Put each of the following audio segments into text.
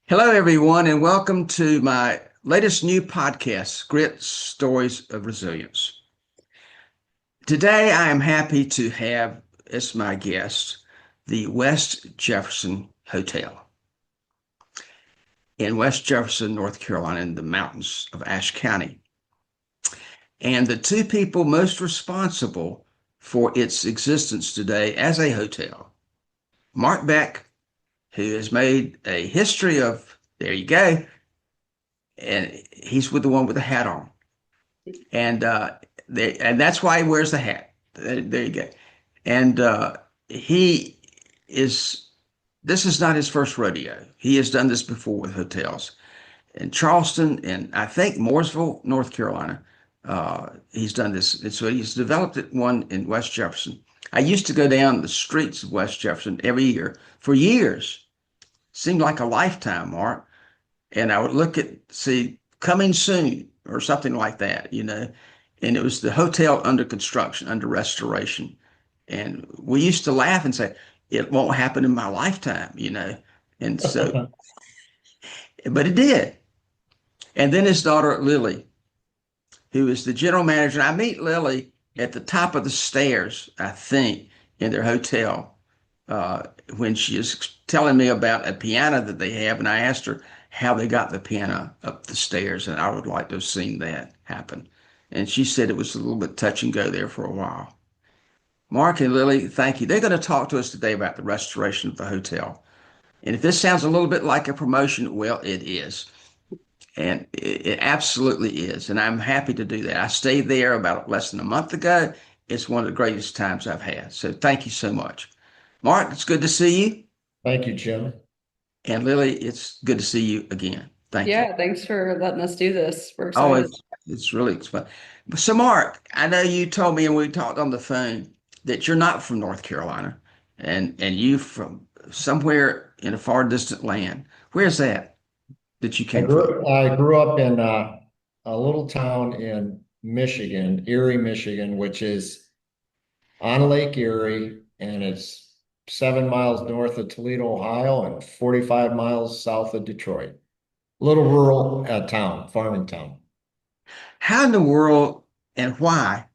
Hello, everyone, and welcome to my latest new podcast, Grit Stories of Resilience. Today, I am happy to have as my guest the West Jefferson Hotel in West Jefferson, North Carolina, in the mountains of Ashe County. And the two people most responsible for its existence today as a hotel, Mark Beck, who has made a history of, there you go, and he's with the one with the hat on. And that's why he wears the hat. There you go. And he is. This is not his first rodeo. He has done this before with hotels in Charleston and I think Mooresville, North Carolina. He's done this, and so he's developed one in West Jefferson. I used to go down the streets of West Jefferson every year for years. Seemed like a lifetime, Mark. And I would look at see coming soon or something like that, and it was the hotel under construction, under restoration. And we used to laugh and say, it won't happen in my lifetime. And so, but it did. And then his daughter, Lily, who is the general manager. And I meet Lily at the top of the stairs, I think, in their hotel when she is telling me about a piano that they have. And I asked her how they got the piano up the stairs. And I would like to have seen that happen. And she said it was a little bit touch and go there for a while. Mark and Lily, thank you. They're going to talk to us today about the restoration of the hotel. And if this sounds a little bit like a promotion, well, it is. And it absolutely is. And I'm happy to do that. I stayed there about less than a month ago. It's one of the greatest times I've had. So thank you so much. Mark, it's good to see you. Thank you, Jim. And Lily, it's good to see you again. Thank you. Yeah, thanks for letting us do this. We're Oh, excited. it's really fun. So, Mark, I know you told me and we talked on the phone that you're not from North Carolina and you from somewhere in a far distant land. Where's that you I came from? grew I grew up in a little town in Michigan, Erie, Michigan, which is on Lake Erie, and it's 7 miles north of Toledo, Ohio, and 45 miles south of Detroit. Little rural town, farming town. How in the world and why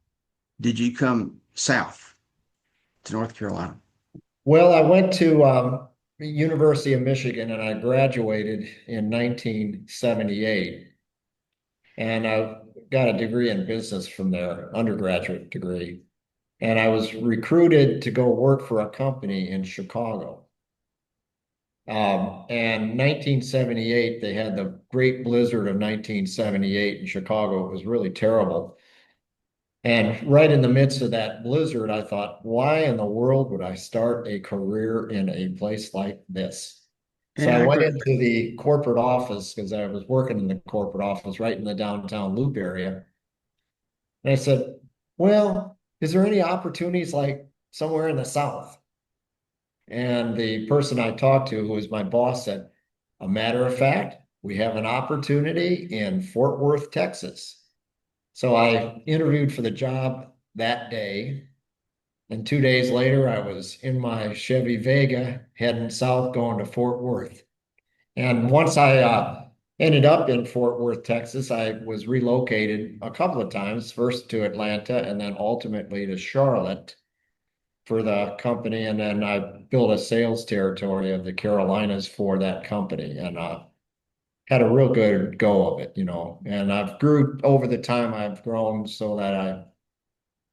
did you come south to North Carolina? Well, I went to the University of Michigan, and I graduated in 1978, and I got a degree in business from there, undergraduate degree. And I was recruited to go work for a company in Chicago. And 1978, they had the great blizzard of 1978 in Chicago. It was really terrible. And right in the midst of that blizzard, I thought, why in the world would I start a career in a place like this? So Yeah, I I went agree. into the corporate office because I was working in the corporate office right in the downtown Loop area. And I said, well, is there any opportunities like somewhere in the South? And the person I talked to, who was my boss, said, a matter of fact, we have an opportunity in Fort Worth, Texas. So I interviewed for the job that day. And 2 days later, I was in my Chevy Vega heading south going to Fort Worth. And once I ended up in Fort Worth, Texas, I was relocated a couple of times, first to Atlanta and then ultimately to Charlotte for the company. And then I built a sales territory of the Carolinas for that company and had a real good go of it. And I've grew over the time I've grown so that I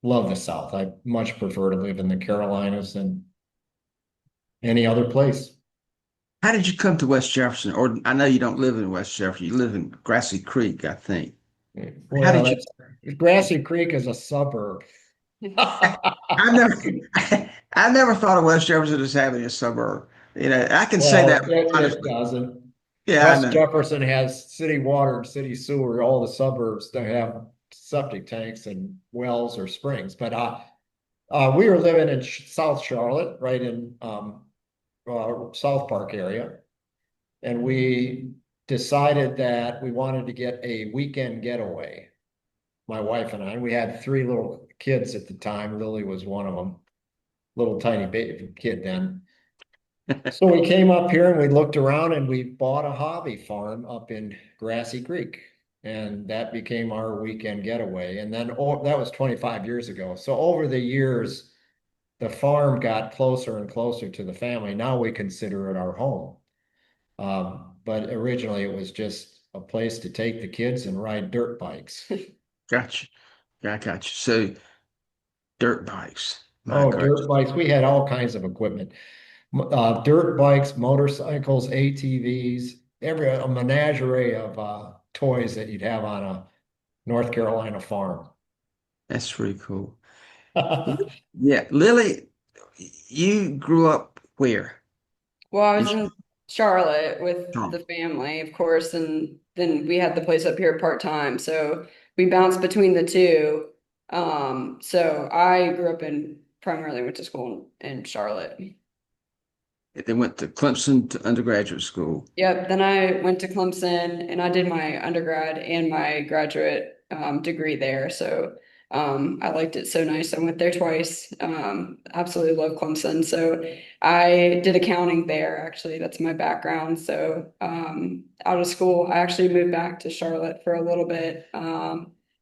love the South. I much prefer to live in the Carolinas than any other place. How did you come to West Jefferson? Or I know you don't live in West Jefferson. You live in Grassy Creek, I think. How Well, did you? that's Grassy Creek is a suburb. I never, I never thought of West Jefferson as having a suburb. I can say that Well, it honestly. doesn't. Yeah, I West know. Jefferson has city water and city sewer. All the suburbs that have septic tanks and wells or springs. But we were living in South Charlotte, right in South Park area, and we decided that we wanted to get a weekend getaway. My wife and I. And we had three little kids at the time. Lily was one of them, little tiny baby kid then. So we came up here and we looked around and we bought a hobby farm up in Grassy Creek. And that became our weekend getaway. And then that was 25 years ago. So over the years, the farm got closer and closer to the family. Now we consider it our home. But originally it was just a place to take the kids and ride dirt bikes. Gotcha. I got you. So dirt bikes. My Oh, dirt gracious. bikes. We had all kinds of equipment. Dirt bikes, motorcycles, ATVs, a menagerie of toys that you'd have on a North Carolina farm. That's pretty cool. Yeah, Lily, you grew up where? Well, I In was in Charlotte with Charlotte. the family, of course, and then we had the place up here part-time. So we bounced between the two. So I grew up in primarily went to school in Charlotte. They went to Clemson to undergraduate school. Yep. Then I went to Clemson and I did my undergrad and my graduate degree there. So I liked it so nice. I went there twice. Absolutely love Clemson. So I did accounting there, actually. That's my background. So out of school, I actually moved back to Charlotte for a little bit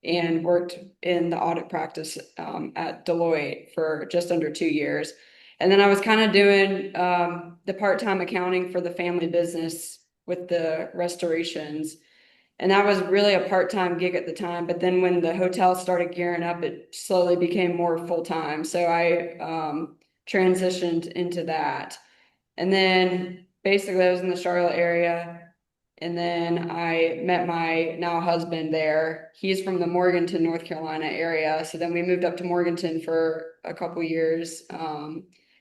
and worked in the audit practice at Deloitte for just under 2 years. And then I was kind of doing the part-time accounting for the family business with the restorations. And that was really a part-time gig at the time. But then when the hotel started gearing up, it slowly became more full-time. So I transitioned into that. And then basically I was in the Charlotte area. And then I met my now husband there. He's from the Morganton, North Carolina area. So then we moved up to Morganton for a couple years.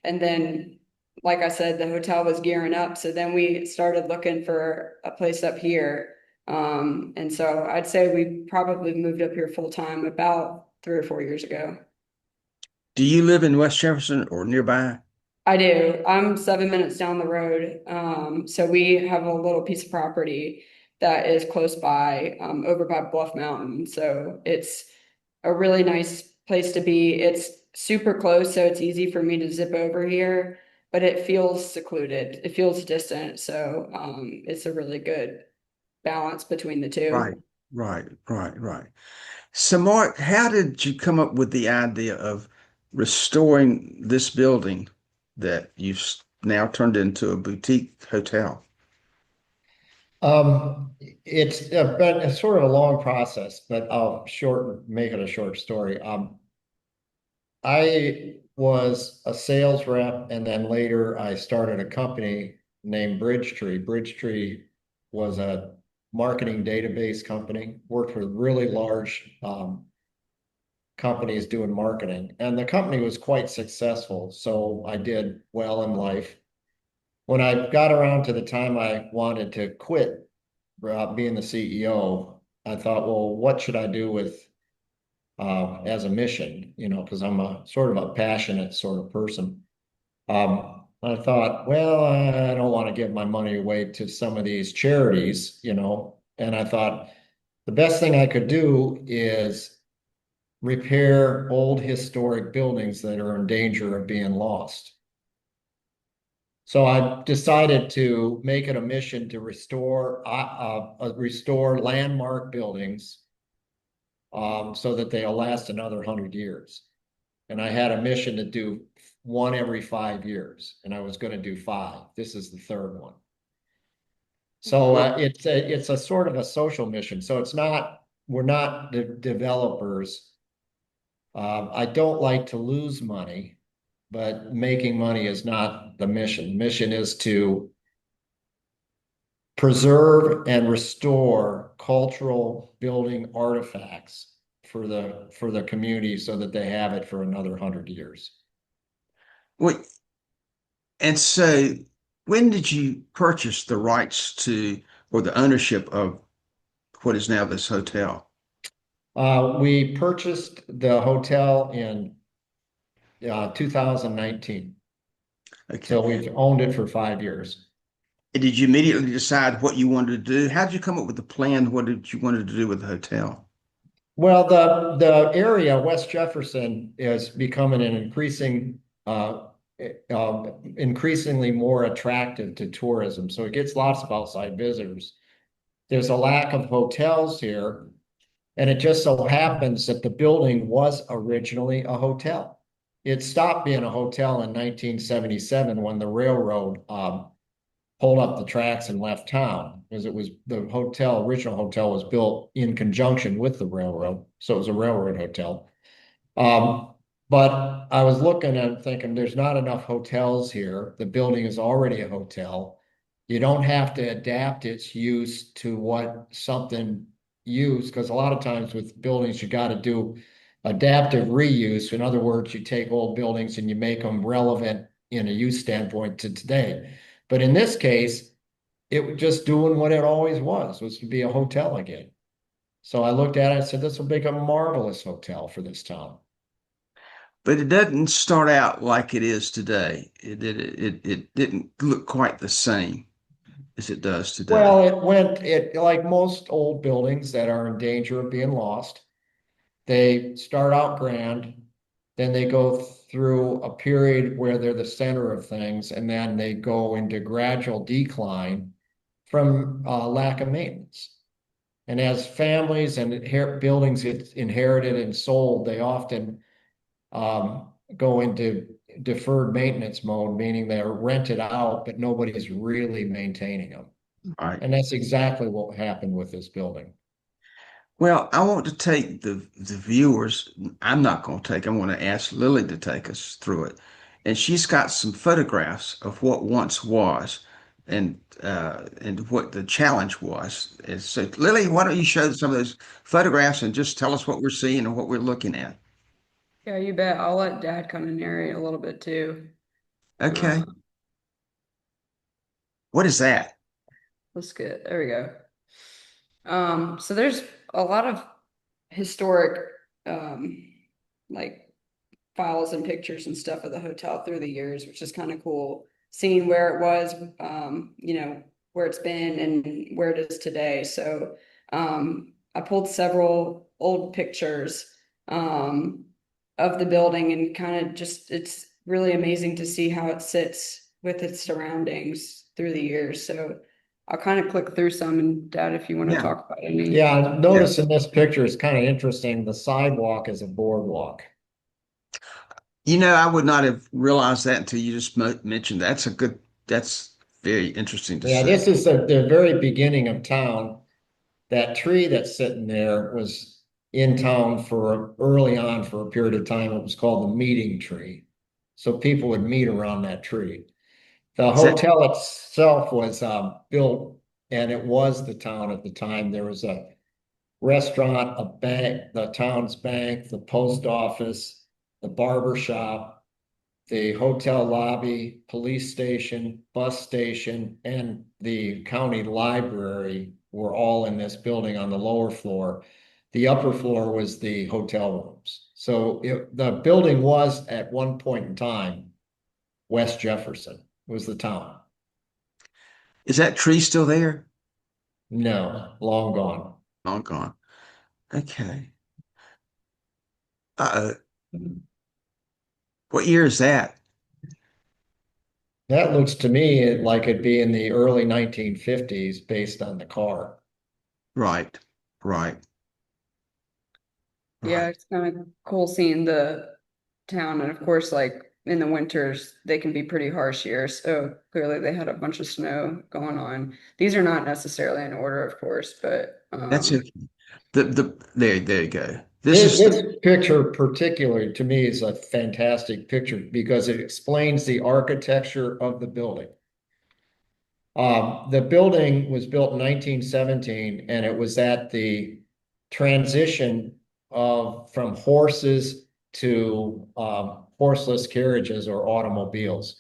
And then, like I said, the hotel was gearing up. So then we started looking for a place up here. And so I'd say we probably moved up here full time about 3 or 4 years ago. Do you live in West Jefferson or nearby? I do. I'm 7 minutes down the road. So we have a little piece of property that is close by, over by Bluff Mountain. So it's a really nice place to be. It's super close, so it's easy for me to zip over here, but it feels secluded. It feels distant. So it's a really good balance between the two. Right, right. So, Mark, how did you come up with the idea of restoring this building that you've now turned into a boutique hotel? It's been a sort of a long process, but make it a short story. I was a sales rep, and then later I started a company named Bridgetree. Bridgetree was a marketing database company, worked with really large companies doing marketing, and the company was quite successful. So I did well in life. When I got around to the time I wanted to quit being the CEO, I thought, well, what should I do with as a mission? Because I'm a sort of a passionate sort of person. I thought, well, I don't want to give my money away to some of these charities, and I thought the best thing I could do is repair old historic buildings that are in danger of being lost. So I decided to make it a mission to restore landmark buildings so that they'll last another 100 years. And I had a mission to do one every 5 years, and I was going to do five. This is the third one. So it's a sort of a social mission. So we're not the developers. I don't like to lose money, but making money is not the mission. The mission is to preserve and restore cultural building artifacts for the community so that they have it for another 100 years. Well, and so when did you purchase the rights to or the ownership of what is now this hotel? We purchased the hotel in 2019. Okay. So we've owned it for 5 years. And did you immediately decide what you wanted to do? How did you come up with the plan? What did you wanted to do with the hotel? Well, the area, West Jefferson, is becoming an increasing increasingly more attractive to tourism. So it gets lots of outside visitors. There's a lack of hotels here. And it just so happens that the building was originally a hotel. It stopped being a hotel in 1977 when the railroad pulled up the tracks and left town, because it was the original hotel was built in conjunction with the railroad. So it was a railroad hotel. But I was looking and thinking there's not enough hotels here. The building is already a hotel. You don't have to adapt its use to what something used, because a lot of times with buildings, you got to do adaptive reuse. In other words, you take old buildings and you make them relevant in a use standpoint to today. But in this case, it was just doing what it always was to be a hotel again. So I looked at it and said, this will make a marvelous hotel for this town. But it doesn't start out like it is today. It didn't look quite the same as it does today. Well, it like most old buildings that are in danger of being lost, they start out grand, then they go through a period where they're the center of things, and then they go into gradual decline from lack of maintenance. And as families and buildings get inherited and sold, they often go into deferred maintenance mode, meaning they're rented out, but nobody's really maintaining them. Right. And that's exactly what happened with this building. Well, I want to take the viewers. I'm not going to take. I want to ask Lily to take us through it, and she's got some photographs of what once was, and what the challenge was. And so, Lily, why don't you show some of those photographs and just tell us what we're seeing and what we're looking at? Yeah, you bet. I'll let Dad come and narrate a little bit too. Okay. Uh, What is that? let's get, there we go. So there's a lot of historic, um, like files and pictures and stuff of the hotel through the years, which is kind of cool. Seeing where it was, where it's been and where it is today. So, I pulled several old pictures, of the building and kind of just, it's really amazing to see how it sits with its surroundings through the years. So I'll kind of click through some, and Dad, if you want to Yeah. talk about any. Yeah, notice in this picture, it's kind of interesting. The sidewalk is a boardwalk. I would not have realized that until you just mentioned that. That's very interesting to Yeah, see. this is the very beginning of town. That tree that's sitting there was in town for early on for a period of time. It was called the meeting tree. So people would meet around that tree. The Is that hotel itself was built, and it was the town at the time. There was a restaurant, a bank, the town's bank, the post office, the barber shop, the hotel lobby, police station, bus station, and the county library were all in this building on the lower floor. The upper floor was the hotel rooms. So the building was at one point in time, West Jefferson was the town. is that tree still there? No, long gone. Long gone. Okay. Uh, what year is that? That looks to me like it'd be in the early 1950s based on the car. Right. Right. Yeah, Right. it's kind of cool seeing the town. And of course, like in the winters, they can be pretty harsh here. So clearly they had a bunch of snow going on. These are not necessarily in order, of course, but That's it. There you go. This This, is this picture particularly to me is a fantastic picture because it explains the architecture of the building. The building was built in 1917 and it was at the transition of from horses to horseless carriages or automobiles.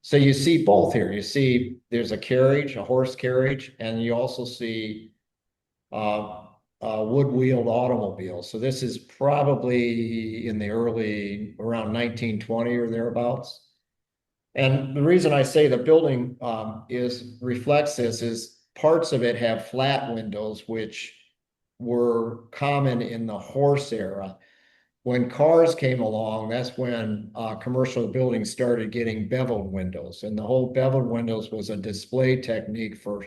So you see both here. You see there's a carriage, a horse carriage, and you also see wood-wheeled automobiles. So this is probably in the around 1920 or thereabouts. And the reason I say the building reflects this is parts of it have flat windows, which were common in the horse era. when cars came along, that's when commercial buildings started getting beveled windows. And the whole beveled windows was a display technique for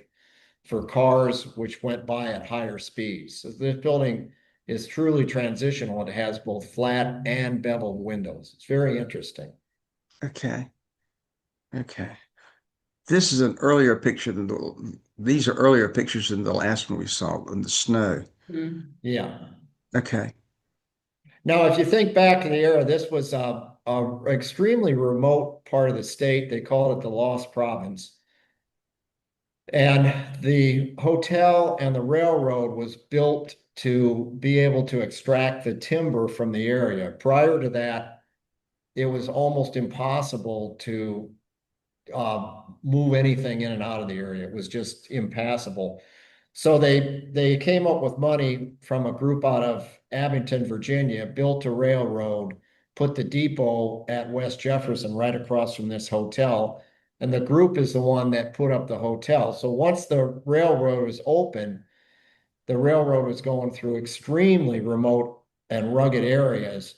cars which went by at higher speeds. So this building is truly transitional. It has both flat and beveled windows. It's very interesting. Okay. Okay. This is an earlier picture than these are earlier pictures than the last one we saw in the snow. Mhm. Yeah. Okay. Now, if you think back to the era, this was a extremely remote part of the state. They called it the Lost Province. And the hotel and the railroad was built to be able to extract the timber from the area. Prior to that, it was almost impossible to move anything in and out of the area. It was just impassable. So they came up with money from a group out of Abington, Virginia, built a railroad, put the depot at West Jefferson right across from this hotel. And the group is the one that put up the hotel. So once the railroad was open, the railroad was going through extremely remote and rugged areas.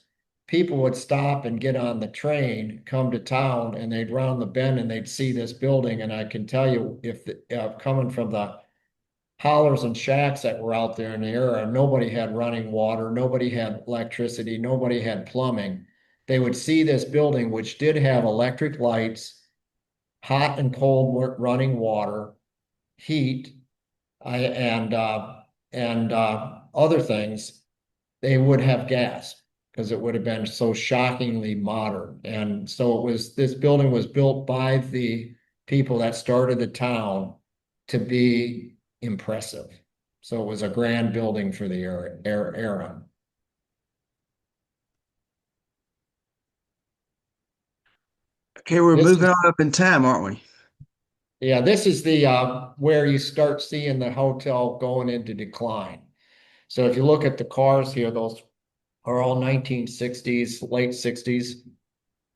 People would stop and get on the train, come to town, and they'd round the bend and they'd see this building. And I can tell you, if coming from the hollers and shacks that were out there in the era, nobody had running water, nobody had electricity, nobody had plumbing. They would see this building, which did have electric lights, hot and cold running water, heat, and other things. They would have gas because it would have been so shockingly modern. And so it was, this building was built by the people that started the town to be impressive. So it was a grand building for the era. Okay, we're This moving is, on up in time, aren't we? yeah, this is the where you start seeing the hotel going into decline. So if you look at the cars here, those are all 1960s, late 60s.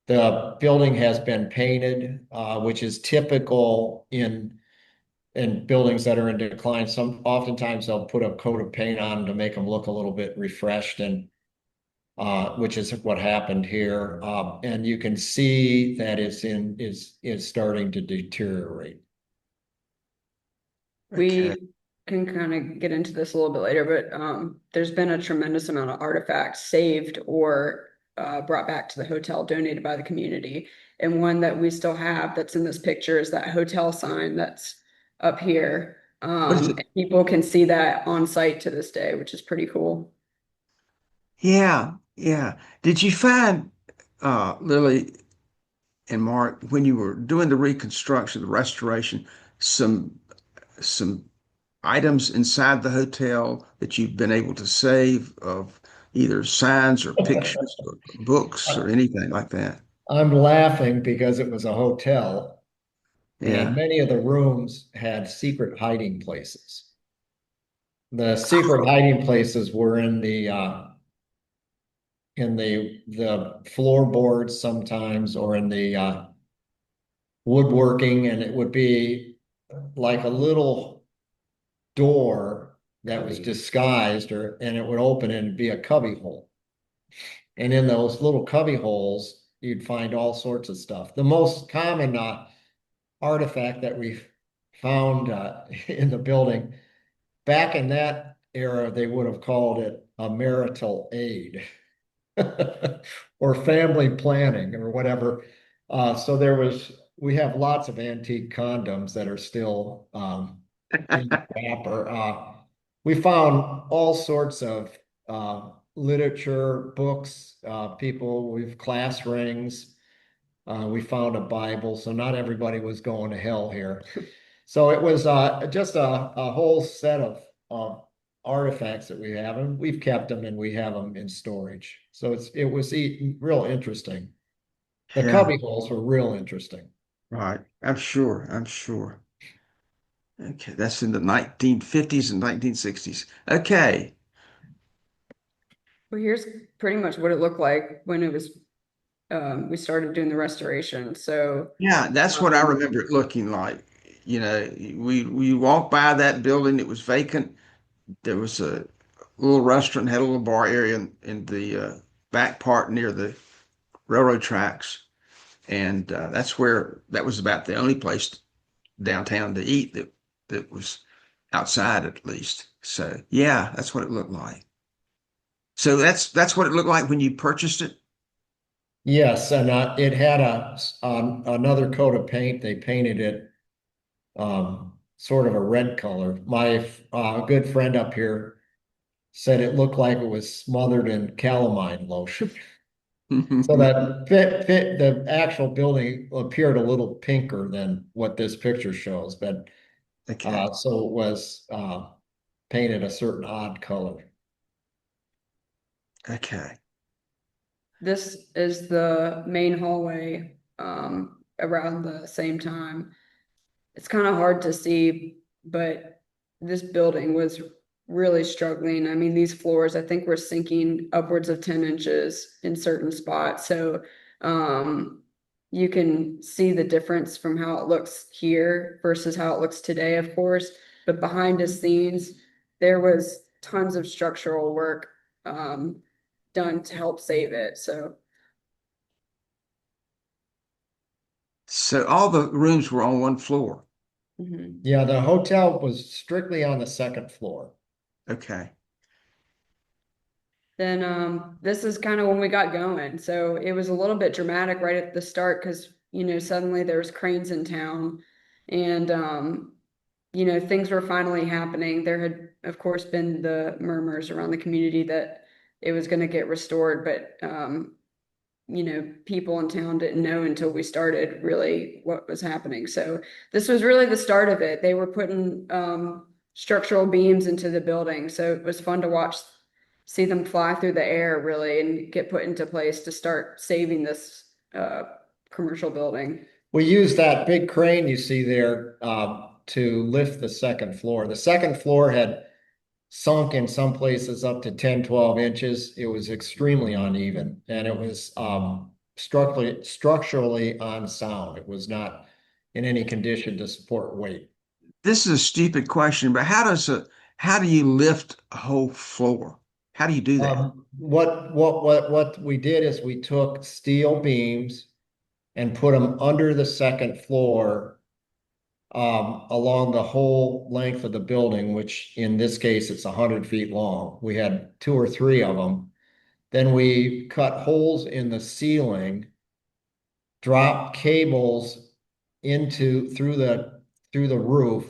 The building has been painted, which is typical in buildings that are in decline. Some oftentimes they'll put a coat of paint on to make them look a little bit refreshed, and which is what happened here. And you can see that is starting to deteriorate. Okay. We can kind of get into this a little bit later, but there's been a tremendous amount of artifacts saved or brought back to the hotel, donated by the community. And one that we still have that's in this picture is that hotel sign that's up here. What is it? And people can see that on site to this day, which is pretty cool. Yeah, yeah. Did you find Lily and Mark, when you were doing the reconstruction, the restoration, some some items inside the hotel that you've been able to save of either signs or pictures or books or anything like that? I'm laughing because it was a hotel, and Yeah. many of the rooms had secret hiding places. The secret hiding places were in the floorboards sometimes, or in the woodworking, and it would be like a little door that was disguised, or and it would open and be a cubby hole. And in those little cubby holes, you'd find all sorts of stuff. The most common artifact that we've found in the building, back in that era, they would have called it a marital aid or family planning or whatever. So we have lots of antique condoms that are still in the wrapper. We found all sorts of literature, books, we've class rings. We found a Bible, so not everybody was going to hell here. So it was just a whole set of artifacts that we have, and we've kept them and we have them in storage. So it was real interesting. The Yeah. cubby holes were real interesting. Right. I'm sure. I'm sure. Okay. That's in the 1950s and 1960s. Okay. Well, here's pretty much what it looked like when it was we started doing the restoration. So Yeah, that's what I um, remember it looking like. You know, we walked by that building, it was vacant. There was a little restaurant, had a little bar area in the back part near the railroad tracks. And that was about the only place downtown to eat that was outside at least. So yeah, that's what it looked like. So that's what it looked like when you purchased it. Yes, and it had another coat of paint. They painted it sort of a red color. My good friend up here said it looked like it was smothered in calamine lotion. So that fit the actual building appeared a little pinker than what this picture shows, but Okay. so it was painted a certain odd color. Okay. This is the main hallway around the same time. It's kind of hard to see, but this building was really struggling. I mean, these floors, I think were sinking upwards of 10 inches in certain spots. So you can see the difference from how it looks here versus how it looks today, of course. But behind the scenes, there was tons of structural work done to help save it. So So all the rooms were on one floor. mhm. Yeah, the hotel was strictly on the second floor. Okay. Then this is kind of when we got going. So it was a little bit dramatic right at the start because suddenly there was cranes in town and things were finally happening. There had of course been the murmurs around the community that it was going to get restored, but people in town didn't know until we started really what was happening. So this was really the start of it. They were putting structural beams into the building. So it was fun to watch, see them fly through the air really and get put into place to start saving this commercial building. We used that big crane you see there to lift the second floor. The second floor had sunk in some places up to 10, 12 inches. It was extremely uneven and it was structurally unsound. It was not in any condition to support weight. This is a stupid question, but how do you lift a whole floor? How do you do that? What we did is we took steel beams and put them under the second floor along the whole length of the building, which in this case, it's 100 feet long. We had 2 or 3 of them. Then we cut holes in the ceiling, dropped cables through the roof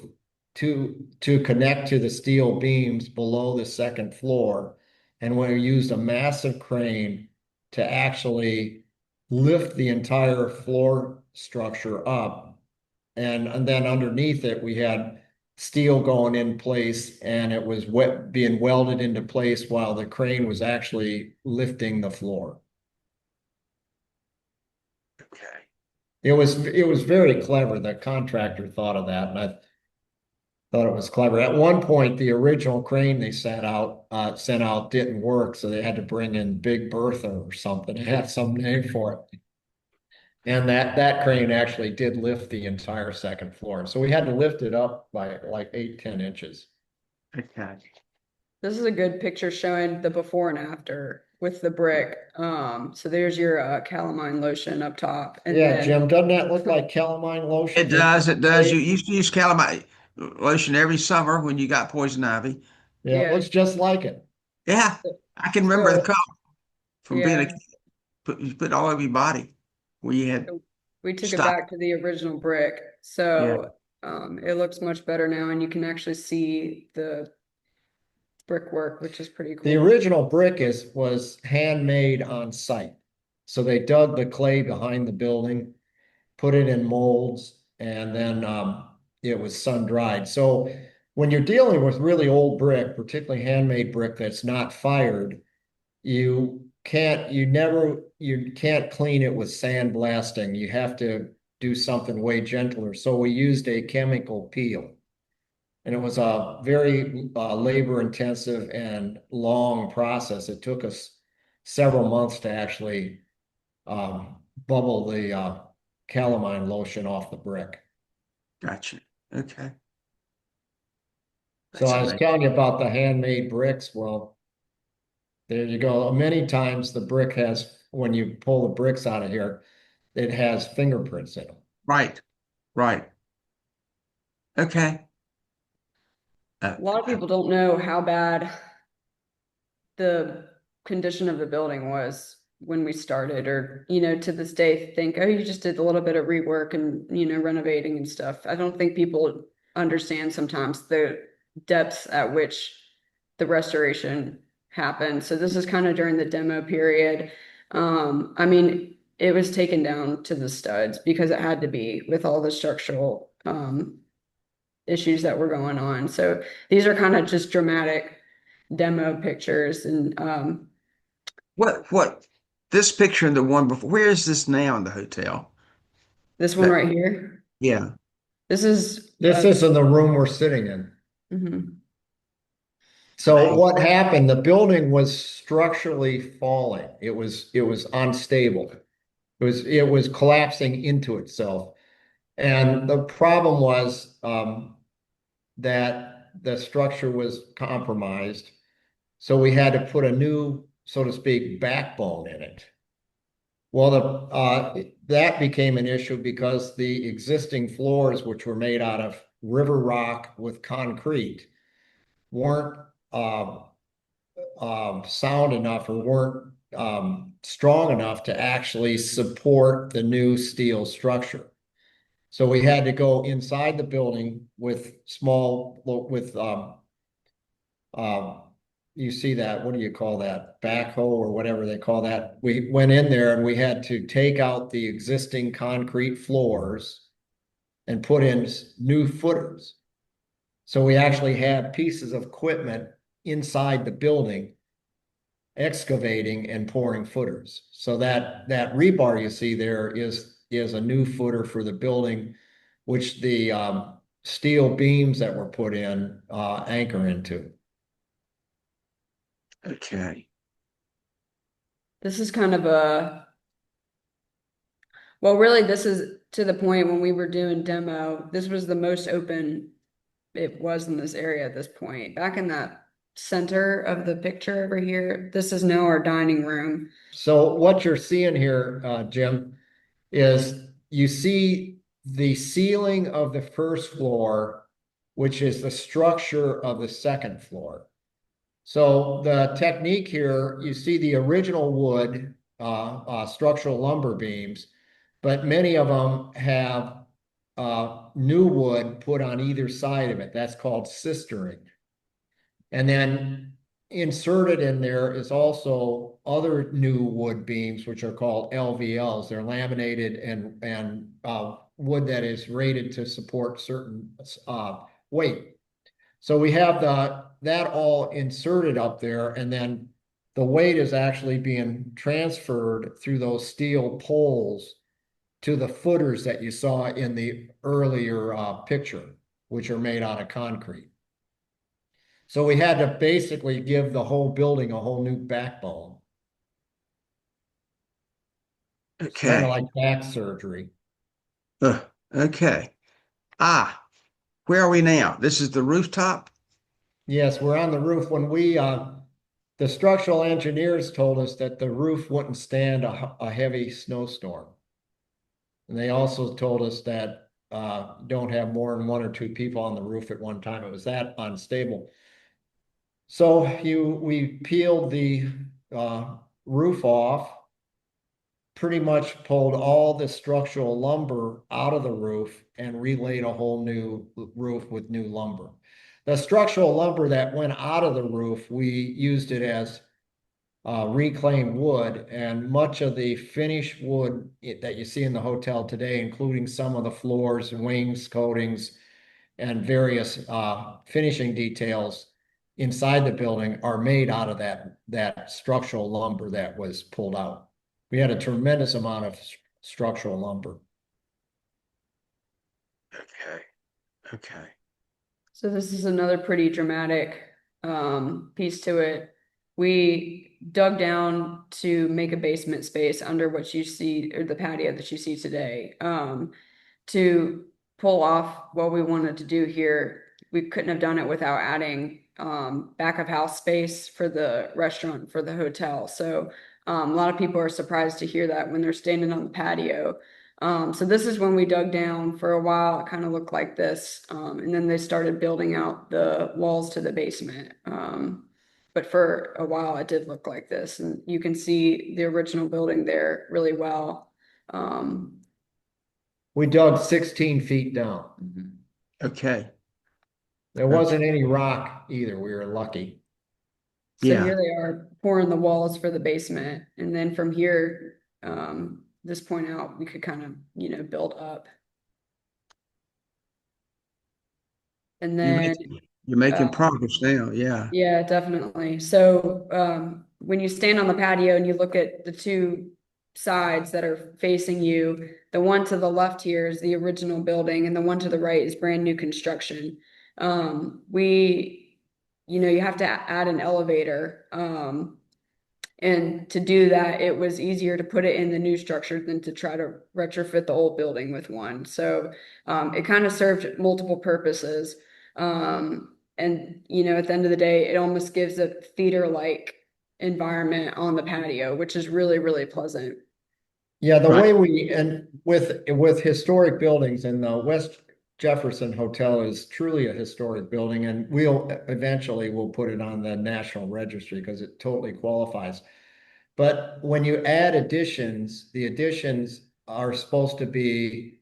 to connect to the steel beams below the second floor. And we used a massive crane to actually lift the entire floor structure up. And then underneath it, we had steel going in place and it was being welded into place while the crane was actually lifting the floor. Okay. It was very clever. The contractor thought of that, and I thought it was clever. At one point, the original crane they sent out didn't work, so they had to bring in Big Bertha or something. It had some name for it. And that crane actually did lift the entire second floor. So we had to lift it up by like 8, 10 inches. Okay. This is a good picture showing the before and after with the brick. So there's your calamine lotion up top. And Yeah, then Jim, doesn't that look like calamine lotion? It does. It does. You used to use calamine lotion every summer when you got poison ivy. Yeah, it yeah. looks just like it. Yeah, I can remember the So color from being a yeah, kid. You put it all over your body where you had we took it stop. back to the original brick. Yeah, So it looks much better now and you can actually see the brickwork, which is pretty The cool. original brick was handmade on site. So they dug the clay behind the building, put it in molds, and then it was sun dried. So when you're dealing with really old brick, particularly handmade brick that's not fired, you can't clean it with sandblasting. You have to do something way gentler. So we used a chemical peel. And it was a very labor intensive and long process. It took us several months to actually bubble the calamine lotion off the brick. gotcha. Okay, So that's I was amazing. telling you about the handmade bricks. Well, There you go. Many times the brick has, when you pull the bricks out of here, it has fingerprints in them. Right, right. Okay. A lot of people don't know how bad the condition of the building was when we started, or, to this day think, oh, you just did a little bit of rework and, renovating and stuff. I don't think people understand sometimes the depths at which the restoration happened. So this is kind of during the demo period. I mean, it was taken down to the studs because it had to be with all the structural issues that were going on. So these are kind of just dramatic demo pictures. And what this picture and the one before, where is this now in the hotel? this one That, right here, yeah. this is This is in the room we're sitting in. mhm. So what happened, the building was structurally falling. It was unstable. It was collapsing into itself. And the problem was that the structure was compromised. So we had to put a new, so to speak, backbone in it. Well, that became an issue because the existing floors, which were made out of river rock with concrete, weren't sound enough or weren't strong enough to actually support the new steel structure. So we had to go inside the building with you see that, what do you call that? Backhoe or whatever they call that. We went in there and we had to take out the existing concrete floors and put in new footers. So we actually had pieces of equipment inside the building excavating and pouring footers. So that rebar you see there is a new footer for the building, which the steel beams that were put in anchor into. Okay. This is kind of well, really, this is to the point when we were doing demo, this was the most open it was in this area at this point. Back in that center of the picture over here, this is now our dining room. So what you're seeing here, Jim, is you see the ceiling of the first floor, which is the structure of the second floor. So the technique here, you see the original wood structural lumber beams, but many of them have new wood put on either side of it. That's called sistering. And then inserted in there is also other new wood beams, which are called LVLs. They're laminated and wood that is rated to support certain weight. So we have that all inserted up there, and then the weight is actually being transferred through those steel poles to the footers that you saw in the earlier picture, which are made out of concrete. So we had to basically give the whole building a whole new backbone. It's kind of Okay. like back surgery. Uh, okay. Ah, where are we now? This is the rooftop? Yes, we're on the roof. When the structural engineers told us that the roof wouldn't stand a heavy snowstorm. And they also told us that don't have more than one or two people on the roof at one time. It was that unstable. So we peeled the roof off, pretty much pulled all the structural lumber out of the roof and relaid a whole new roof with new lumber. The structural lumber that went out of the roof, we used it as reclaimed wood, and much of the finished wood that you see in the hotel today, including some of the floors, wings, coatings, and various finishing details inside the building are made out of that structural lumber that was pulled out. We had a tremendous amount of structural lumber. Okay. Okay. So this is another pretty dramatic piece to it. We dug down to make a basement space under what you see, or the patio that you see today, to pull off what we wanted to do here. we couldn't have done it without adding back of house space for the restaurant, for the hotel. So a lot of people are surprised to hear that when they're standing on the patio. So this is when we dug down. For a while. It kind of looked like this. And then they started building out the walls to the basement. But for a while it did look like this. And you can see the original building there really well. We dug 16 feet down. Okay. There wasn't any rock either. We were lucky. So Yeah. here they are pouring the walls for the basement. And then from here, this point out, we could kind of, build up. And then, You're making progress now. Yeah. yeah, definitely. So when you stand on the patio and you look at the two sides that are facing you, the one to the left here is the original building, and the one to the right is brand new construction. You have to add an elevator. And to do that, it was easier to put it in the new structure than to try to retrofit the old building with one. So it kind of served multiple purposes. And at the end of the day, it almost gives a theater-like environment on the patio, which is really, really pleasant. Yeah, the Right. way and with historic buildings, and the West Jefferson Hotel is truly a historic building, and we'll put it on the National Registry because it totally qualifies. But when you add additions, the additions are supposed to be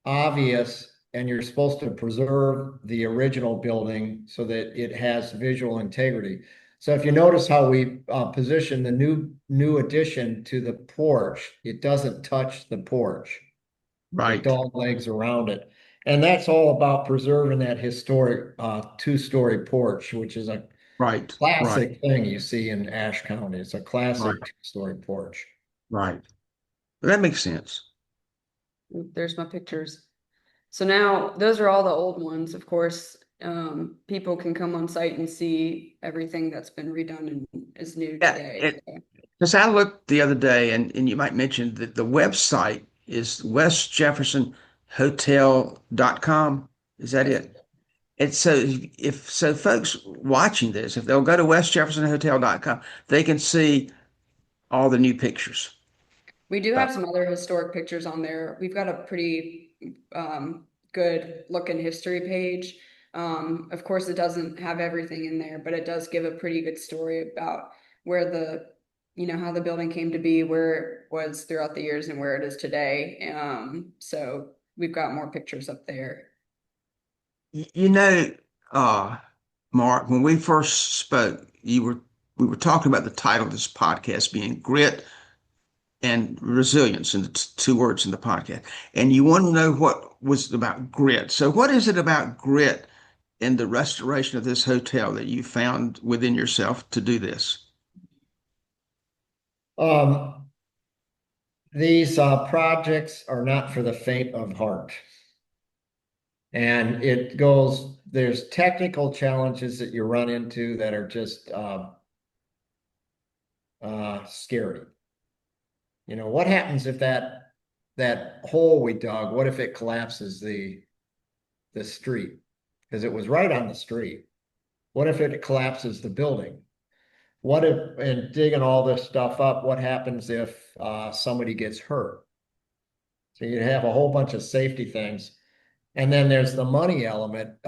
obvious, and you're supposed to preserve the original building so that it has visual integrity. So if you notice how we position the new addition to the porch, it doesn't touch the porch. The Right. dog legs around it. And that's all about preserving that historic two-story porch, which is a Right. classic thing you see in Ashe County. It's a classic Right. two-story porch. Right. That makes sense. Oop, there's my pictures. So now those are all the old ones. Of course, people can come on site and see everything that's been redone and is new Yeah. today. Because I looked the other day, and you might mention that the website is westjeffersonhotel.com. Is that Yes. it? And so if folks watching this, if they'll go to westjeffersonhotel.com, they can see all the new pictures. We do have some other historic pictures on there. We've got a pretty good looking history page. Of course, it doesn't have everything in there, but it does give a pretty good story about where how the building came to be, where it was throughout the years, and where it is today. So we've got more pictures up there. You know, Mark, when we first spoke, we were talking about the title of this podcast being Grit and Resilience, and the two words in the podcast. And you want to know what was about grit. So what is it about grit in the restoration of this hotel that you found within yourself to do this? These projects are not for the faint of heart. And there's technical challenges that you run into that are just scary. What happens if that hole we dug, what if it collapses the street? Because it was right on the street. What if it collapses the building? What if, in digging all this stuff up, what happens if somebody gets hurt? So you have a whole bunch of safety things. And then there's the money element.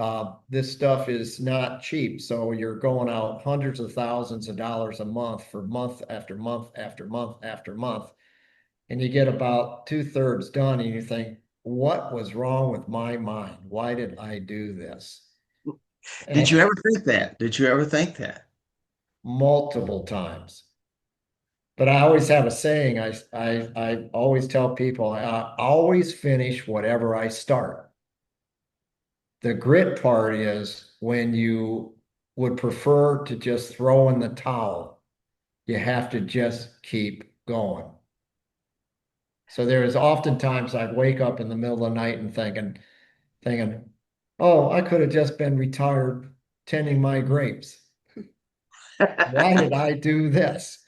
This stuff is not cheap. So you're going out hundreds of thousands of dollars a month for month after month after month after month. And you get about 2/3 done, and you think, what was wrong with my mind? Why did I do this? Did you And ever think that? Did you ever think that? multiple times. But I always have a saying. I always tell people, I always finish whatever I start. The grit part is when you would prefer to just throw in the towel, you have to just keep going. So there is oftentimes I wake up in the middle of the night and thinking, oh, I could have just been retired tending my grapes. Why did I do this?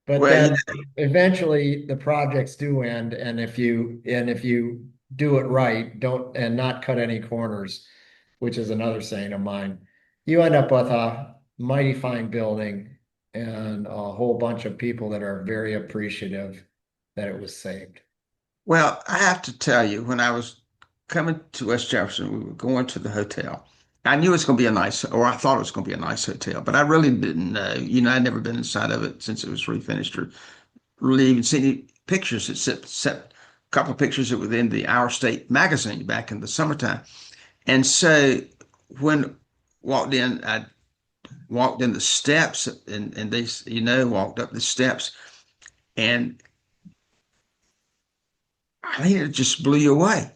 But Well, then eventually the projects do end, and if you do it right, don't and not cut any corners, which is another saying of mine, you end up with a mighty fine building and a whole bunch of people that are very appreciative that it was saved. Well, I have to tell you, when I was coming to West Jefferson, we were going to the hotel. I knew it was going to be a nice, or I thought it was going to be a nice hotel, but I really didn't know. I'd never been inside of it since it was refinished, or really even seen any pictures, except a couple of pictures that were in the Our State magazine back in the summertime. And so when walked in, I walked in the steps, and they, walked up the steps, and I mean, it just blew you away.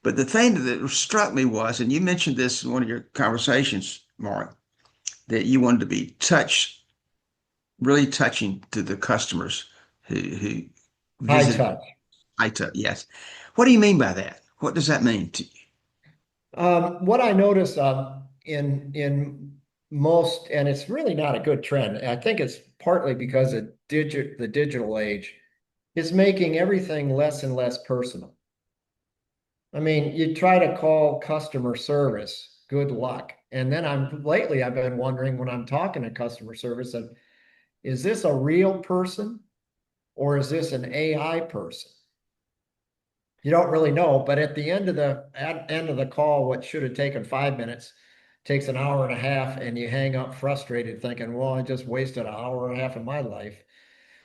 But the thing that struck me was, and you mentioned this in one of your conversations, Mark, that you wanted to be really touching to the customers who High visit. touch. I touch, yes. What do you mean by that? What does that mean to you? What I notice in most, and it's really not a good trend. I think it's partly because of the digital age is making everything less and less personal. I mean, you try to call customer service, good luck. And then lately I've been wondering when I'm talking to customer service, is this a real person or is this an AI person? You don't really know, but at the end of the call, what should have taken 5 minutes takes an hour and a half, and you hang up frustrated thinking, well, I just wasted an hour and a half of my life.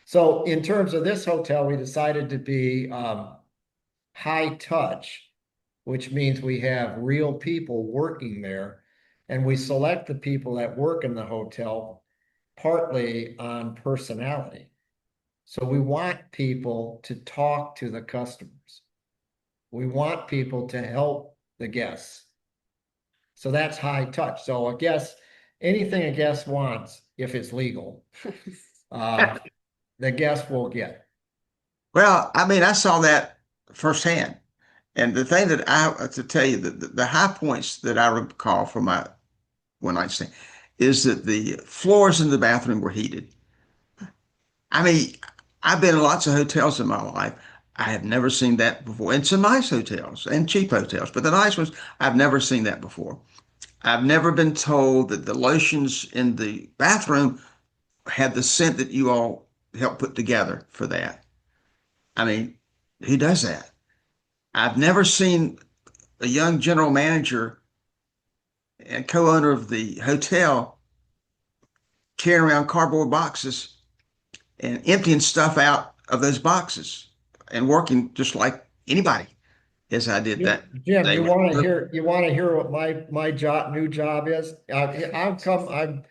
So in terms of this hotel, we decided to be high touch, which means we have real people working there, and we select the people that work in the hotel partly on personality. So we want people to talk to the customers. We want people to help the guests. So that's high touch. So anything a guest wants, if it's legal, uh, the guest will get. Well, I mean, I saw that firsthand. And the thing that to tell you, the high points that I recall from my one night stay is that the floors in the bathroom were heated. I mean, I've been in lots of hotels in my life. I have never seen that before. And some nice hotels and cheap hotels, but the nice ones, I've never seen that before. I've never been told that the lotions in the bathroom had the scent that you all helped put together for that. I mean, who does that? I've never seen a young general manager and co-owner of the hotel carrying around cardboard boxes and emptying stuff out of those boxes and working just like anybody as I did that Jim, day. you want to hear what my new job is? I'm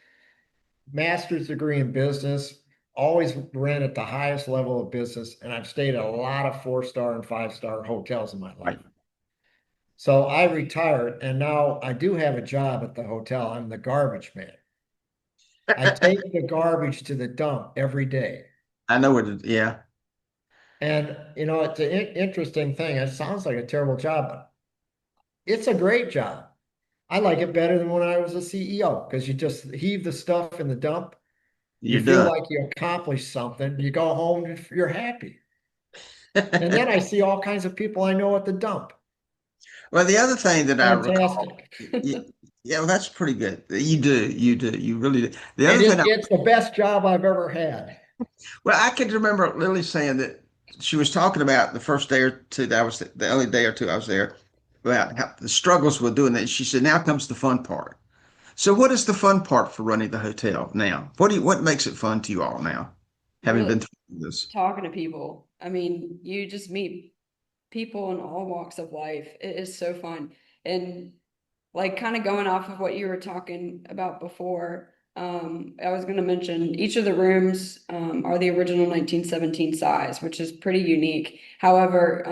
master's degree in business, always ran at the highest level of business, and I've stayed at a lot of 4-star and 5-star hotels in my life. Right. So I retired, and now I do have a job at the hotel. I'm the garbage man. I take the garbage to the dump every day. I know what yeah. And, it's an interesting thing. It sounds like a terrible job, but it's a great job. I like it better than when I was a CEO because you just heave the stuff in the dump. You You're feel done. like you accomplished something. You go home, you're happy. And then I see all kinds of people I know at the dump. Well, the other thing that I recall, Fantastic. yeah, well, that's pretty good. You really do. The And other thing, it's the best job I've ever had. well, I can remember Lily saying that she was talking about the first day or two that I was the only day or two I was there about how the struggles with doing that. She said, now comes the fun part. So what is the fun part for running the hotel now? What makes it fun to you all now, having Really been through this? talking to people. I mean, you just meet people in all walks of life. It is so fun. And like kind of going off of what you were talking about before, I was going to mention each of the rooms are the original 1917 size, which is pretty unique. However,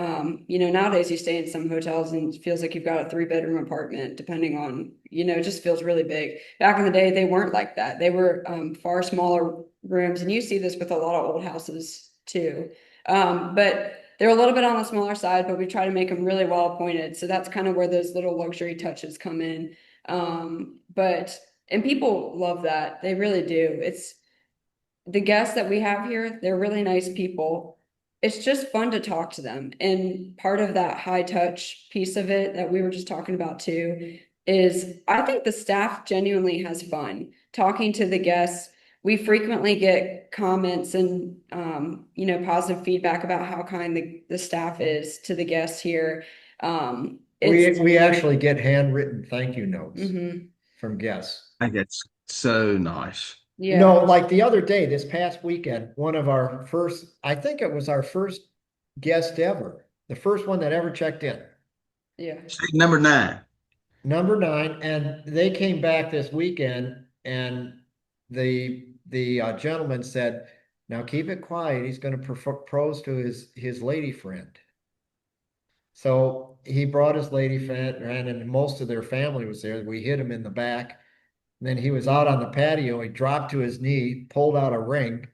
nowadays you stay in some hotels and it feels like you've got a 3-bedroom apartment, depending on, it just feels really big. Back in the day, they weren't like that. They were far smaller rooms, and you see this with a lot of old houses too. But they're a little bit on the smaller side, but we try to make them really well appointed. So that's kind of where those little luxury touches come in. And people love that. They really do. It's the guests that we have here, they're really nice people. it's just fun to talk to them. And part of that high touch piece of it that we were just talking about too is I think the staff genuinely has fun talking to the guests. We frequently get comments and positive feedback about how kind the staff is to the guests here. We actually get handwritten thank you notes Mhm. from guests. I think it's so nice. Yeah. Like the other day, this past weekend, one of our first, I think it was our first guest ever, the first one that ever checked in. Yeah. State number 9. Number 9, and they came back this weekend, and the gentleman said, "Now keep it quiet. He's going to propose to his lady friend." So he brought his lady friend, and most of their family was there. We hit him in the back. And then he was out on the patio. He dropped to his knee, pulled out a ring,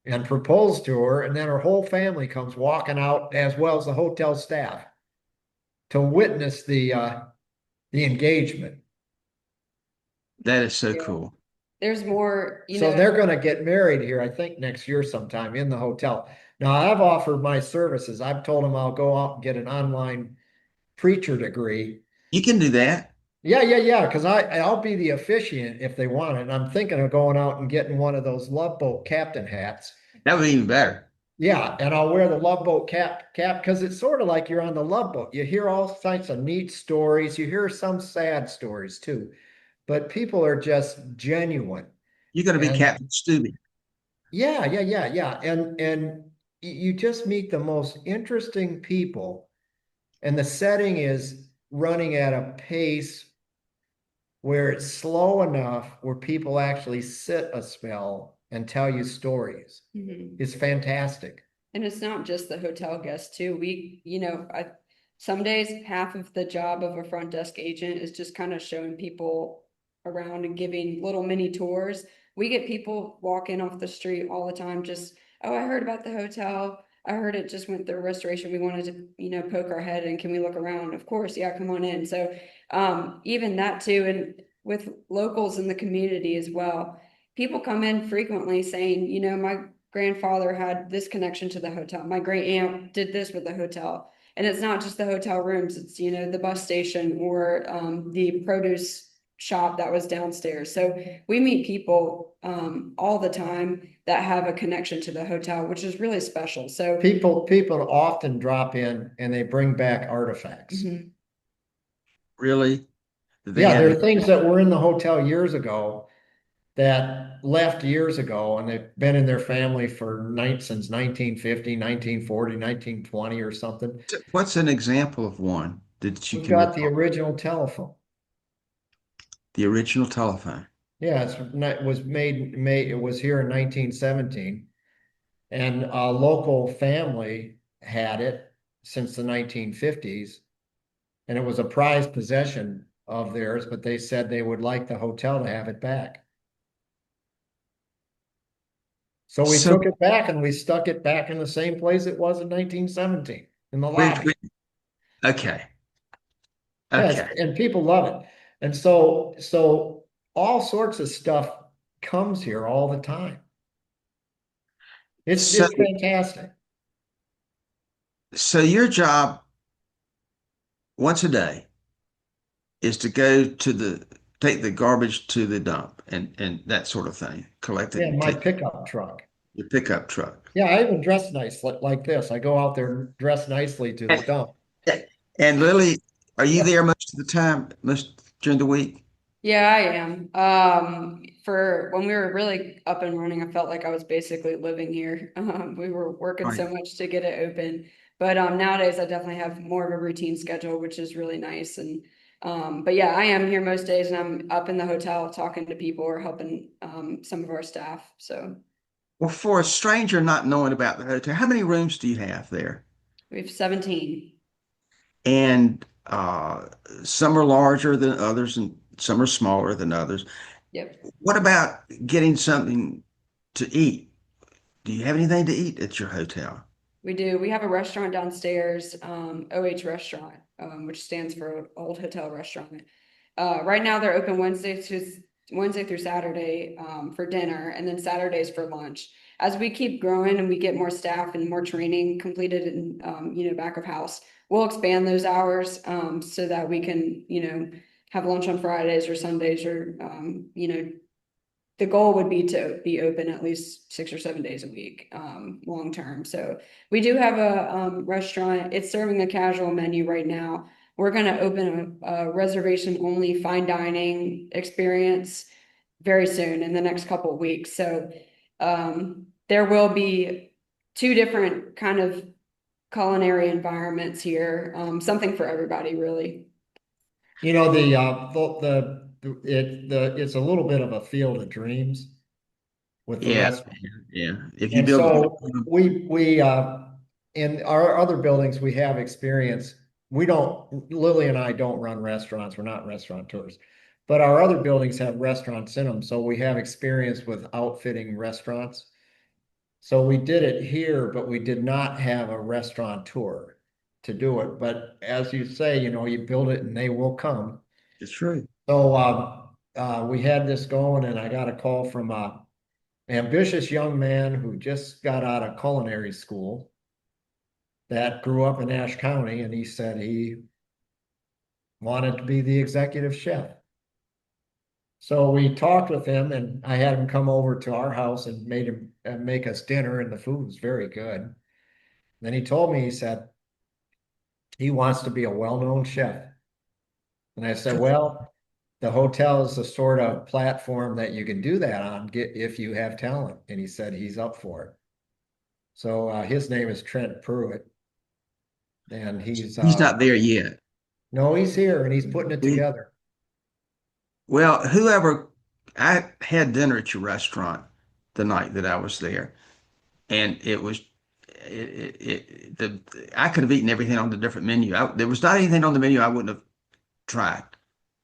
and proposed to her. And then her whole family comes walking out, as well as the hotel staff, to witness the engagement. That is so Yeah. cool. There's more, So they're going to get married here, I think, next year sometime in the hotel. Now, I've offered my services. I've told them I'll go out and get an online preacher degree. You can do that. Yeah. Because I'll be the officiant if they want it. And I'm thinking of going out and getting one of those Love Boat captain hats. That would be even better. Yeah, and I'll wear the Love Boat cap because it's sort of like you're on the Love Boat. You hear all types of neat stories. You hear some sad stories too, but people are just genuine. You're going to be And Captain Stubby. yeah. And you just meet the most interesting people, and the setting is running at a pace where it's slow enough where people actually sit a spell and tell you stories. Mhm. It's fantastic. And it's not just the hotel guests too. Some days half of the job of a front desk agent is just kind of showing people around and giving little mini tours. We get people walking off the street all the time, just, oh, I heard about the hotel. I heard it just went through restoration. We wanted to, poke our head and can we look around? Of course, yeah, come on in. So even that too, and with locals in the community as well. People come in frequently saying, my grandfather had this connection to the hotel. My great aunt did this with the hotel. And it's not just the hotel rooms, it's, the bus station or the produce shop that was downstairs. So we meet people all the time that have a connection to the hotel, which is really special. So People often drop in and they bring back artifacts. Mhm. Really? They Yeah, there have are things that were in the hotel years ago that left years ago, and they've been in their family since 1950, 1940, 1920 or something. What's an example of one that you We've can got the recall? original telephone. The original telephone. Yeah, it was made, it was here in 1917, and a local family had it since the 1950s, and it was a prized possession of theirs, but they said they would like the hotel to have it back. So we So took it back and we stuck it back in the same place it was in 1917 in the we, lobby. we okay. Yes, Okay. and people love it. And so all sorts of stuff comes here all the time. So It's fantastic. so your job once a day is to go to take the garbage to the dump and that sort of thing. Collect it Yeah, and my take pickup truck. your pickup truck. Yeah, I even dress nice like this. I go out there and dress nicely to the dump. And Lily, are you there most of the time, most during the week? Yeah, I am. For when we were really up and running, I felt like I was basically living here. We were working Right. so much to get it open. But nowadays I definitely have more of a routine schedule, which is really nice. And but yeah, I am here most days and I'm up in the hotel talking to people or helping some of our staff. So Well, for a stranger not knowing about the hotel, how many rooms do you have there? we have 17. And some are larger than others, and some are smaller than others. Yep. What about getting something to eat? Do you have anything to eat at your hotel? We do. We have a restaurant downstairs, OH Restaurant, which stands for Old Hotel Restaurant. Right now they're open Wednesday through Saturday for dinner, and then Saturdays for lunch. as we keep growing and we get more staff and more training completed in, back of house, we'll expand those hours, so that we can, have lunch on Fridays or Sundays or, the goal would be to be open at least 6 or 7 days a week, long term. So we do have a restaurant. It's serving a casual menu right now. We're going to open a reservation only fine dining experience very soon in the next couple of weeks. So there will be two different kind of culinary environments here, something for everybody, really. You know, it's a little bit of a field of dreams with the Yeah, restaurant. yeah. If you And build, so in our other buildings, we have experience. Lily and I don't run restaurants. We're not restaurateurs, but our other buildings have restaurants in them. So we have experience with outfitting restaurants. So we did it here, but we did not have a restaurateur to do it. But as you say, you build it and they will come. it's true. So we had this going, and I got a call from a ambitious young man who just got out of culinary school that grew up in Ashe County, and he said he wanted to be the executive chef. So we talked with him, and I had him come over to our house and made him make us dinner, and the food was very good. Then he told me, he said he wants to be a well-known chef. And I said, well, the hotel is the sort of platform that you can do that on, if you have talent. And he said he's up for it. So his name is Trent Pruitt, and He's not there yet. no, he's here and he's putting it We, together. well, I had dinner at your restaurant the night that I was there, and I could have eaten everything on the different menu. There was not anything on the menu I wouldn't have tried,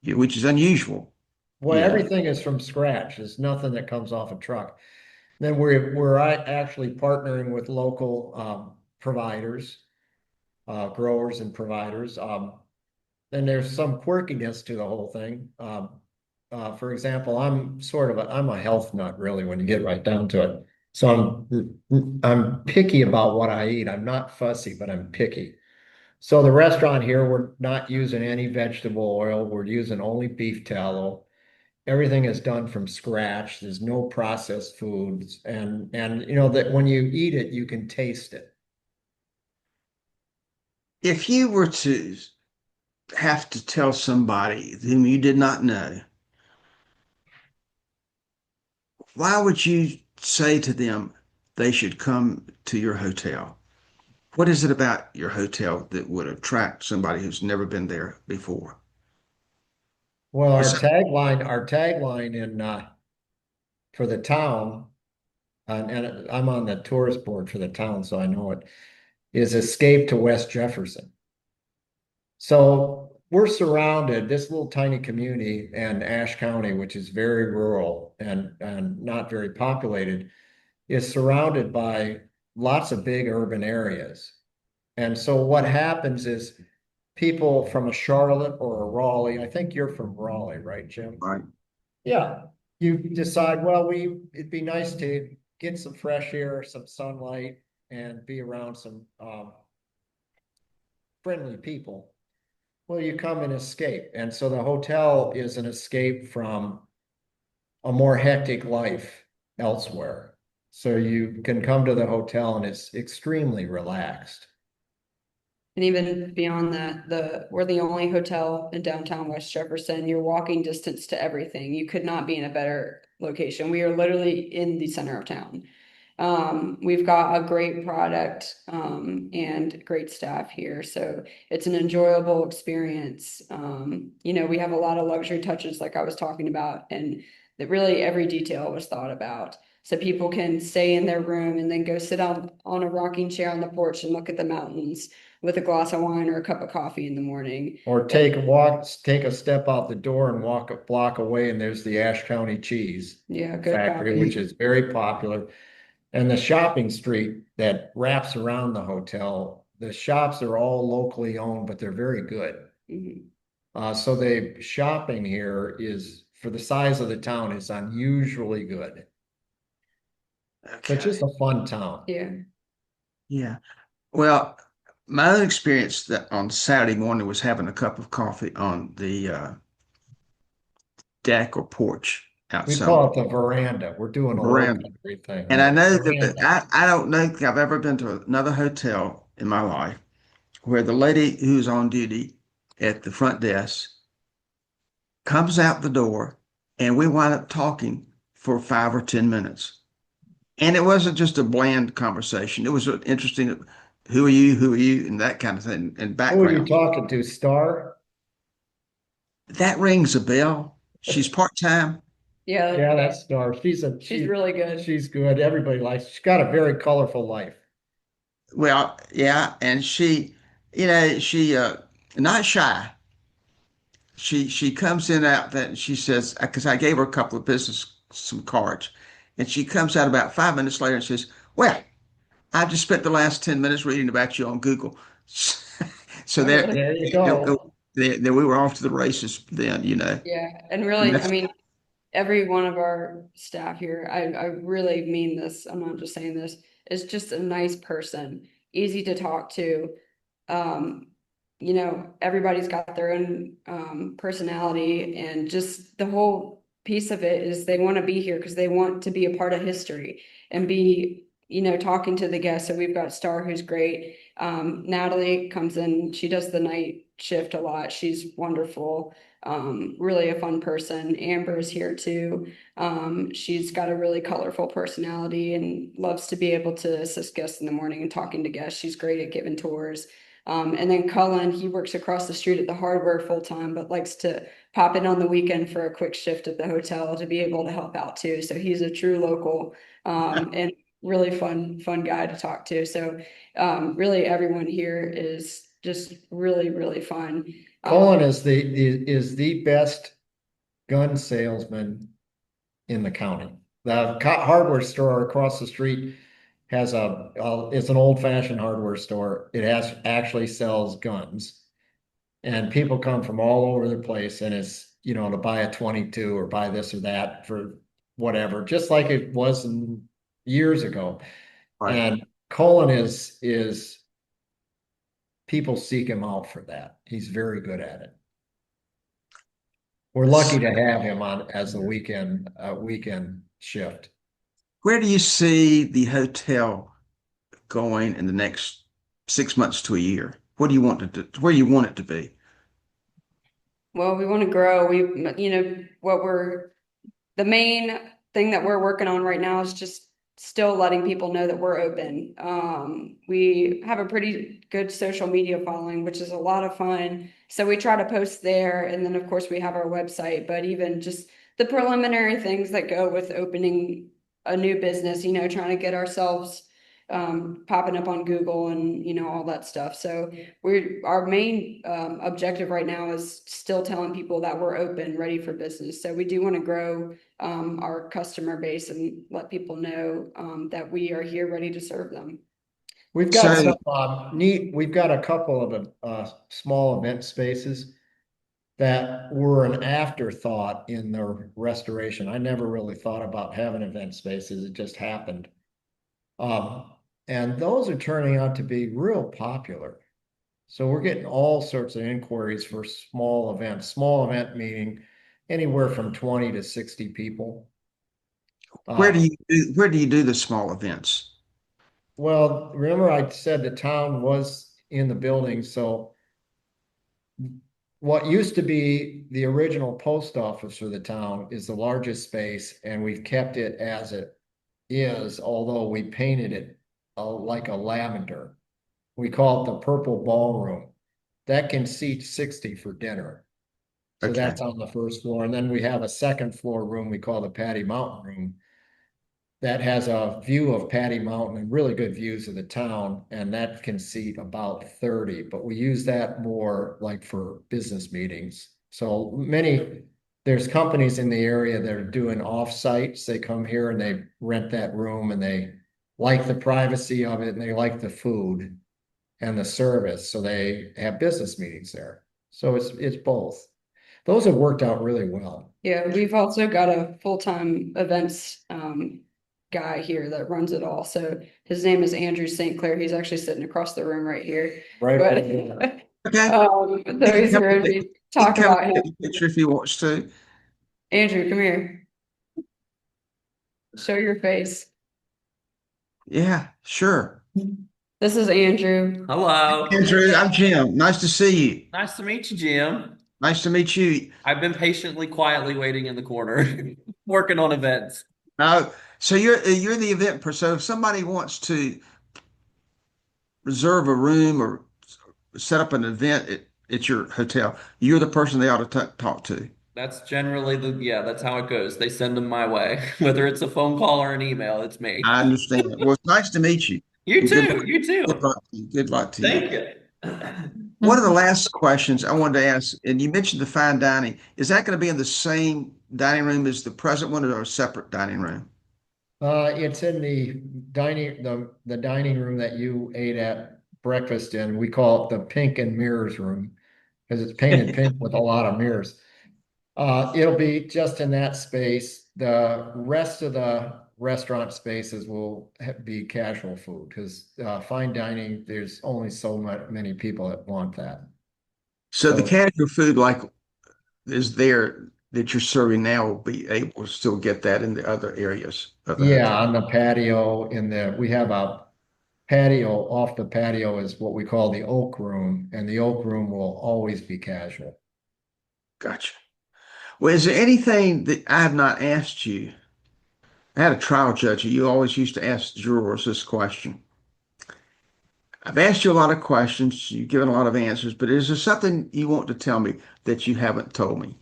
which is unusual. Well, You know, everything is from scratch. There's nothing that comes off a truck. Then we're actually partnering with local providers, growers and providers. Then there's some quirkiness to the whole thing. For example, I'm a health nut really when you get right down to it. So I'm picky about what I eat. I'm not fussy, but I'm picky. So the restaurant here, we're not using any vegetable oil. We're using only beef tallow. Everything is done from scratch. There's no processed foods, and that when you eat it, you can taste it. if you were to have to tell somebody whom you did not know, why would you say to them they should come to your hotel? What is it about your hotel that would attract somebody who's never been there before? Well, our Besides, tagline in for the town, and I'm on the tourist board for the town, so I know it, is escape to West Jefferson. So we're surrounded, this little tiny community and Ashe County, which is very rural and not very populated, is surrounded by lots of big urban areas. And so what happens is people from a Charlotte or a Raleigh, I think you're from Raleigh, right, Jim? right? Yeah. You decide, well, it'd be nice to get some fresh air, some sunlight, and be around some friendly people. Well, you come and escape. And so the hotel is an escape from a more hectic life elsewhere. So you can come to the hotel and it's extremely relaxed. And even beyond that, we're the only hotel in downtown West Jefferson. You're walking distance to everything. You could not be in a better location. We are literally in the center of town. We've got a great product, and great staff here. So it's an enjoyable experience. We have a lot of luxury touches like I was talking about, and that really every detail was thought about. So people can stay in their room and then go sit on a rocking chair on the porch and look at the mountains with a glass of wine or a cup of coffee in the morning. Or take a step out the door and walk a block away, and there's the Ashe County cheese Yeah, good factory, which coffee. is very popular. And the shopping street that wraps around the hotel, the shops are all locally owned, but they're very good. Mhm. So the shopping here is, for the size of the town, is unusually good. but Okay. just a fun town. Yeah. Yeah. Well, my own experience that on Saturday morning was having a cup of coffee on the deck or porch We outside call it the veranda. We're doing the a low veranda. country thing. And I Yeah, know that veranda. I don't know if I've ever been to another hotel in my life where the lady who's on duty at the front desk comes out the door and we wind up talking for 5 or 10 minutes. And it wasn't just a bland conversation. It was an interesting, who are you? Who are you? And that kind of thing and Who are you background. talking to, Star? That rings a bell. She's part-time. Yeah. Yeah, that's Star. She's really good. She's good. Everybody likes. She's got a very colorful life. Well, yeah, and she not shy. She comes in out that and she says, because I gave her a couple of business some cards, and she comes out about 5 minutes later and says, "Well, I've just spent the last 10 minutes reading about you on Google." So Oh, there, really? There you there, go. there we were off to the races then. Yeah. And And really, I that's mean, every one of our staff here, I really mean this, I'm not just saying this, is just a nice person, easy to talk to. Um, everybody's got their own personality, and just the whole piece of it is they want to be here because they want to be a part of history and be, talking to the guests. So we've got Star, who's great. Natalie comes in, she does the night shift a lot. She's wonderful. Really a fun person. Amber is here too. She's got a really colorful personality and loves to be able to assist guests in the morning and talking to guests. She's great at giving tours. And then Cullen, he works across the street at the hardware full time, but likes to pop in on the weekend for a quick shift at the hotel to be able to help out too. So he's a true local, and really fun guy to talk to. So really everyone here is just really, really fun. Colin is the best gun salesman in the county. The hardware store across the street has it's an old-fashioned hardware store. It has actually sells guns. And people come from all over the place and it's, to buy a 22 or buy this or that for whatever, just like it was years ago. right. And Colin is people seek him out for that. He's very good at it. We're lucky to have him on as a weekend shift. Where do you see the hotel going in the next 6 months to a year? What do you want it to, where you want it to be? Well, we want to grow. The main thing that we're working on right now is just still letting people know that we're open. We have a pretty good social media following, which is a lot of fun. So we try to post there. And then, of course, we have our website, but even just the preliminary things that go with opening a new business, trying to get ourselves popping up on Google and, all that stuff. So our main objective right now is still telling people that we're open, ready for business. So we do want to grow our customer base and let people know that we are here ready to serve them. We've got So, some we've got a couple of small event spaces that were an afterthought in the restoration. I never really thought about having event spaces. It just happened. And those are turning out to be real popular. So we're getting all sorts of inquiries for small events. Small event meaning anywhere from 20 to 60 people. where do Uh, you do the small events? well, remember I said the town was in the building, so what used to be the original post office for the town is the largest space, and we've kept it as it is, although we painted it like a lavender. We call it the purple ballroom. That can seat 60 for dinner. So Okay. that's on the first floor. And then we have a second floor room we call the Patty Mountain Room that has a view of Patty Mountain and really good views of the town. And that can seat about 30, but we use that more like for business meetings. So there's companies in the area that are doing off-sites. They come here and they rent that room and they like the privacy of it and they like the food and the service. So they have business meetings there. So it's both. Those have worked out really well. Yeah, we've also got a full-time events guy here that runs it all. So his name is Andrew St. Clair. He's actually sitting across the room right here. Right. But Okay. so he's going to talk He can come about and him. take a picture if he wants to. Andrew, come here. Show your face. Yeah, sure. This is Andrew. Hello. Andrew, I'm Jim. Nice to see you. Nice to meet you, Jim. Nice to meet you. I've been patiently, quietly waiting in the corner, working on events. So you're the event person. So if somebody wants to reserve a room or set up an event at your hotel, you're the person they ought to talk to. That's generally that's how it goes. They send them my way. Whether it's a phone call or an email, it's me. I understand. Well, it's nice to meet you. You And too. You good too. luck to you. Good luck to you. Thank you. One of the last questions I wanted to ask, and you mentioned the fine dining, is that going to be in the same dining room as the present one or a separate dining room? It's in the dining room that you ate at breakfast in. We call it the pink and mirrors room because it's painted pink with a lot of mirrors. It'll be just in that space. The rest of the restaurant spaces will be casual food because fine dining, there's only so many people that want that. So the So- casual food like is there that you're serving now will be able to still get that in the other areas of the Yeah, hotel. on the patio we have a patio. Off the patio is what we call the oak room, and the oak room will always be casual. Gotcha. Well, is there anything that I have not asked you? I had a trial judge. You always used to ask jurors this question. I've asked you a lot of questions. You've given a lot of answers, but is there something you want to tell me that you haven't told me?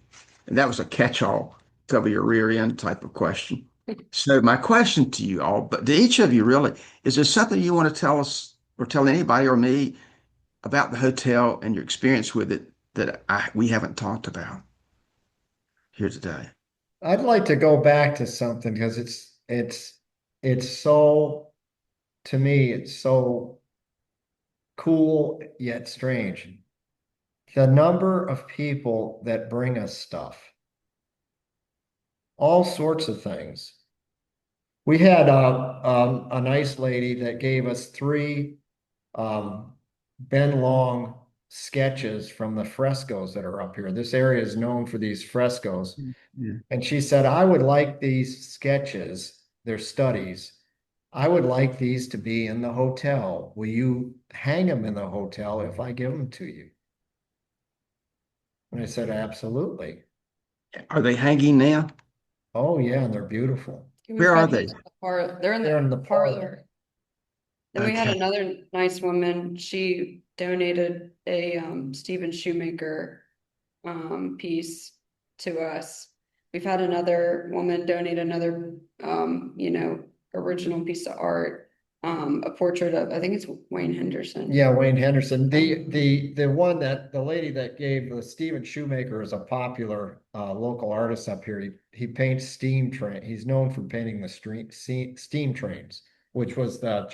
And that was a catch-all, cover your rear end type of question. So my question to you all, but to each of you really, is there something you want to tell us or tell anybody or me about the hotel and your experience with it that we haven't talked about here today? I'd like to go back to something because it's so, to me, it's so cool yet strange. The number of people that bring us stuff, all sorts of things. We had a nice lady that gave us three Ben Long sketches from the frescoes that are up here. This area is known for these frescoes. Yeah. And she said, I would like these sketches, their studies. I would like these to be in the hotel. Will you hang them in the hotel if I give them to you? And I said, absolutely. Are they hanging now? Oh, yeah, and they're beautiful. Where are they? They're in They're in the the parlor. parlor. Then we had Okay. another nice woman. She donated a Stephen Shoemaker piece to us. We've had another woman donate another original piece of art, a portrait of, I think it's Wayne Henderson. Yeah, Wayne Henderson. The one that the lady that gave the Stephen Shoemaker is a popular local artist up here. He paints steam train. He's known for painting the steam trains, which was the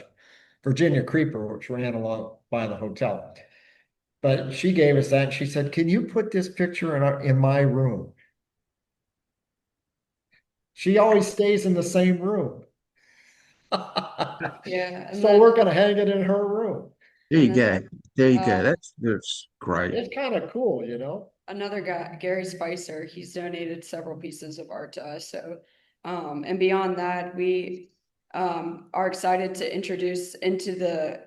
Virginia Creeper, which ran along by the hotel. But she gave us that and she said, can you put this picture in my room? She always stays in the same room. Yeah. And So then we're gonna hang it in her room. There you And go. then, There you go. uh, That's great. It's kind of cool, you know? another guy, Gary Spicer, he's donated several pieces of art to us. So, and beyond that, we are excited to introduce into the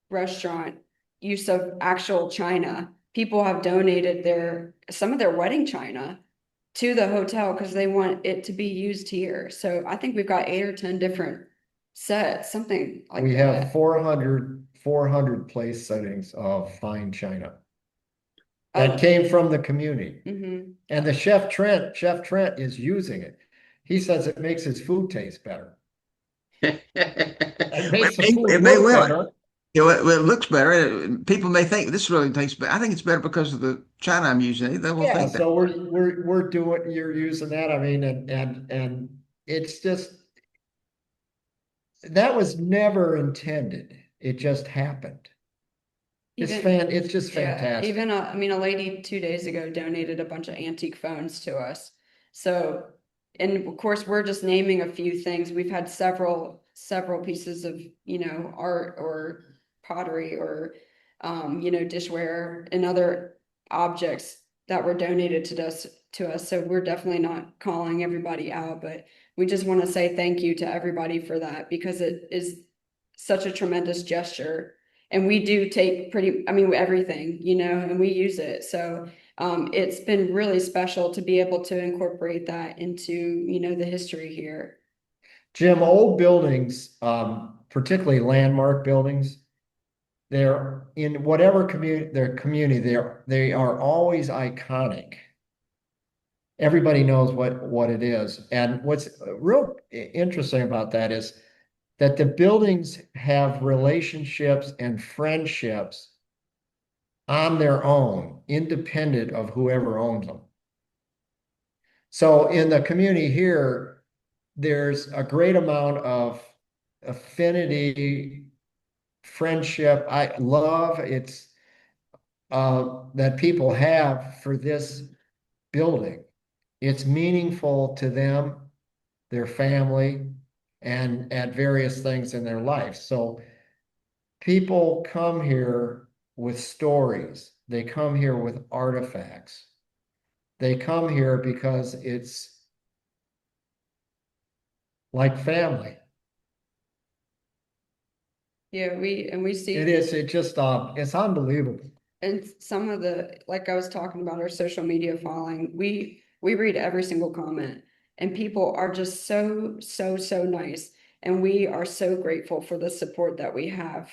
restaurant use of actual china. People have donated some of their wedding china to the hotel because they want it to be used here. So I think we've got 8 or 10 different sets, something like We that. have 400 place settings of fine china that came from the community. Mhm. And the Chef Trent is using it. He says it makes his food taste better. It makes the food It may look well. better. It looks better. People may think this really tastes better. I think it's better because of the china I'm using. They will Yeah, think that. so we're doing, you're using that. I mean, and it's just, that was never intended. It just happened. It's just Yeah, fantastic. even I mean, a lady 2 days ago donated a bunch of antique phones to us. So and of course, we're just naming a few things. We've had several pieces of, art or pottery or, dishware and other objects that were donated to us. So we're definitely not calling everybody out, but we just want to say thank you to everybody for that because it is such a tremendous gesture. And we do take everything, and we use it. So it's been really special to be able to incorporate that into, the history here. Jim, old buildings, particularly landmark buildings, they're in whatever community, they are always iconic. Everybody knows what it is. And what's real interesting about that is that the buildings have relationships and friendships on their own, independent of whoever owns them. So in the community here, there's a great amount of affinity, friendship, love that people have for this building. It's meaningful to them, their family, and at various things in their life. So people come here with stories. They come here with artifacts. They come here because it's like family. Yeah, we see It is. It's unbelievable. and some of the, like I was talking about, our social media following, we read every single comment, and people are just so nice, and we are so grateful for the support that we have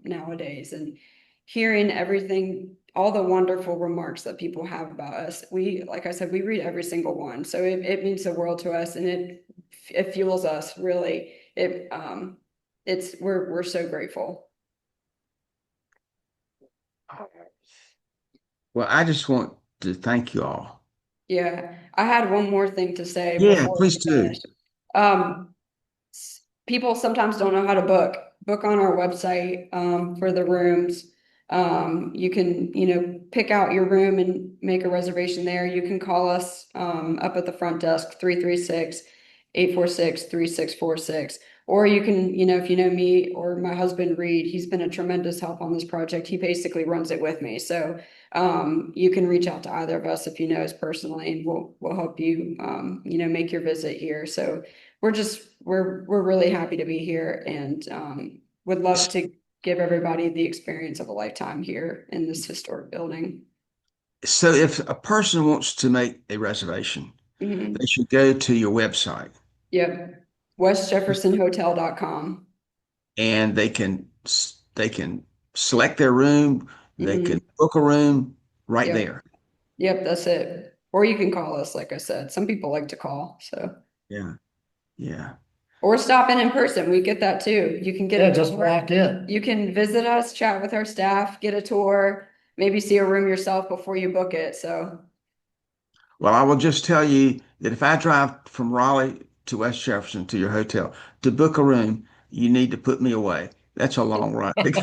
nowadays, and hearing everything, all the wonderful remarks that people have about us. Like I said, we read every single one, so it means the world to us, and it fuels us really. We're so grateful. Well, I just want to thank you all. Yeah, I had one more thing to say Yeah, before please we do. finish. People sometimes don't know how to book on our website for the rooms. You can, pick out your room and make a reservation there. You can call us up at the front desk, 336-846-3646. Or you can, if you know me or my husband Reed, he's been a tremendous help on this project. He basically runs it with me. So you can reach out to either of us if you know us personally, and we'll help you make your visit here. So we're really happy to be here, and would love to give everybody the experience of a lifetime here in this historic building. So if a person wants to make a reservation, Mhm. they should go to your website Yep. WestJeffersonHotel.com. and they can select their room, they can Mhm. book a room right Yep. there. Yep, that's it. Or you can call us, like I said. Some people like to call, so. Yeah. Yeah. Or stop in person. We get that too. You can get Yeah, a just tour. walk in. You can visit us, chat with our staff, get a tour, maybe see a room yourself before you book it. So, Well, I will just tell you that if I drive from Raleigh to West Jefferson to your hotel to book a room, you need to put me away. That's a long run. But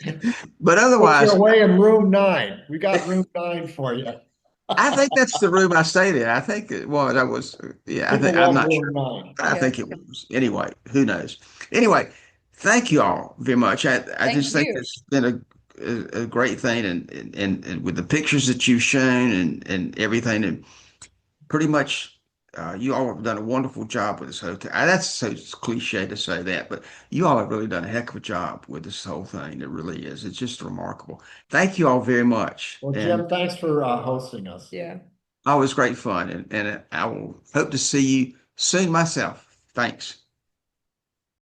Put you otherwise, away in room 9. We got room 9 for you. I think that's the room I stayed in. I think it was. I was. Yeah, I People think I'm love not sure. room 9. I yeah. think it was. Anyway, who knows? Anyway, thank you all very much. I Thank just think you. it's been a great thing, and with the pictures that you've shown and everything, and pretty much you all have done a wonderful job with this hotel. That's so cliche to say that, but you all have really done a heck of a job with this whole thing. It really is. It's just remarkable. Thank you all very much, Well, and Jim, thanks for hosting us. Yeah. always great fun, and I will hope to see you soon myself. Thanks.